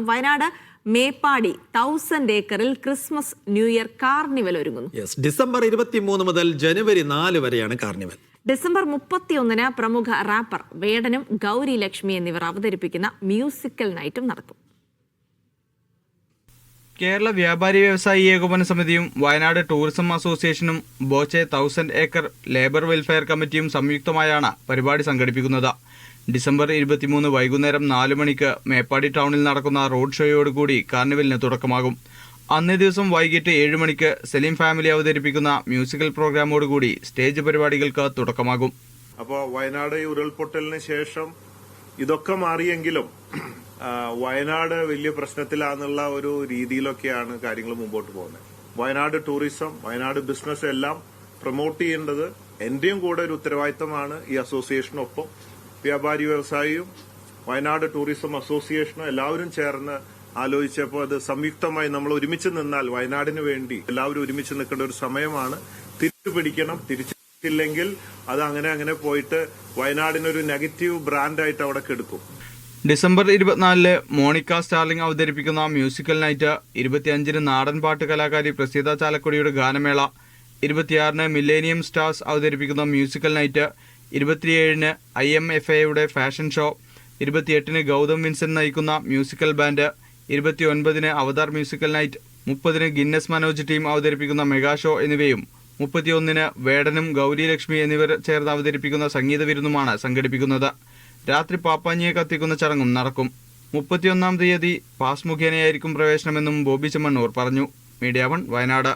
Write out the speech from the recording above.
വയനാട് മേപ്പാടി 1000 ഏക്കറിൽ Christmas new year carnival ഒരുങ്ങുന്നു. December 23 മുതൽ ജനുവരി 4 വരെയാണ് കാർണിവൽ. ഡിസംബർ 31 പ്രമുഖ റാപ്പർ വേടനും ഗൗരി ലക്ഷ്മി എന്നിവർ അവതരിപ്പിക്കുന്ന മ്യൂസിക്കൽ നൈറ്റും നടക്കും. കേരള വ്യാപാരി വ്യവസായി ഏകോപന സമിതിയും വയനാട് ടൂറിസം അസോസിയേഷനും ബോച്ചെ 1000 ഏക്കർ ലേബർ വെൽഫെയർ കമ്മിറ്റിയും സംയുക്തമായാണ് പരിപാടി സംഘടിപ്പിക്കുന്നത്. ഡിസംബർ 23 വൈകുന്നേരം 4 മണിക്ക് മേപ്പാടി ടൗണിൽ നടക്കുന്ന റോഡ് ഷോയോടുകൂടി കാർണിവലിന് തുടക്കമാകും. അന്നേ ദിവസം വൈകിട്ട് 7 മണിക്ക് സലീം ഫാമിലി അവതരിപ്പിക്കുന്ന മ്യൂസിക്കൽ പ്രോഗ്രാമോടുകൂടി സ്റ്റേജ് പരിപാടികൾക്ക് തുടക്കമാകും. അപ്പോൾ വയനാട് ഉരുൾപൊട്ടലിന് ശേഷം ഇതൊക്കെ മാറിയെങ്കിലും വയനാട് വലിയ പ്രശ്നത്തിലാന്നുള്ള ഒരു രീതിയിലൊക്കെയാണ് കാര്യങ്ങൾ മുമ്പോട്ട് പോകുന്നത്. വയനാട് ടൂറിസം, വയനാട് ബിസിനസ് എല്ലാം പ്രൊമോട്ട് ചെയ്യേണ്ടത് എന്റെയും കൂടെ ഒരു ഉത്തരവാദിത്തമാണ്. ഈ അസോസിയേഷനൊപ്പം വ്യാപാരി വ്യവസായിയും വയനാട് ടൂറിസം അസോസിയേഷനും എല്ലാവരും ചേർന്ന് ആലോചിച്ചപ്പോൾ അത് സംയുക്തമായി നമ്മൾ ഒരുമിച്ച് നിന്നാൽ വയനാടിന് വേണ്ടി എല്ലാവരും ഒരുമിച്ച് നിൽക്കേണ്ട ഒരു സമയമാണ്. തിരിച്ചു പിടിക്കണം. തിരിച്ചില്ലെങ്കിൽ അത് അങ്ങനെ പോയിട്ട് വയനാടിനൊരു നെഗറ്റീവ് ബ്രാൻഡായിട്ട് അവിടെ കെടുക്കും. ഡിസംബർ 24 മോണിക്ക സ്റ്റാർലിംഗ് അവതരിപ്പിക്കുന്ന മ്യൂസിക്കൽ നൈറ്റ്, 25 നാടൻ പാട്ട് കലാകാരി പ്രസീത ചാലക്കുടിയുടെ ഗാനമേള, 26 മില്ലേനിയം സ്റ്റാർസ് അവതരിപ്പിക്കുന്ന മ്യൂസിക്കൽ നൈറ്റ്, 27 IMFAയുടെ ഫാഷൻ ഷോ, 28 ഗൗതം വിൻസെന്റ് നയിക്കുന്ന musical band, 29 Avatar musical night, 30 Guinness Manoj team അവതരിപ്പിക്കുന്ന മെഗാ ഷോ എന്നിവയും 31 വേടനും ഗൗരി ലക്ഷ്മി എന്നിവർ ചേർന്ന് അവതരിപ്പിക്കുന്ന സംഗീത വിരുന്നുമാണ് സംഘടിപ്പിക്കുന്നത്. രാത്രി പാപ്പാഞ്ഞിയെ കത്തിക്കുന്ന ചടങ്ങും നടക്കും. 31 തീയതി പാസ് മുഖേനയായിരിക്കും പ്രവേശനമെന്നും ബോബി ചെമ്മണ്ണൂർ പറഞ്ഞു. മീഡിയ 1 വയനാട്.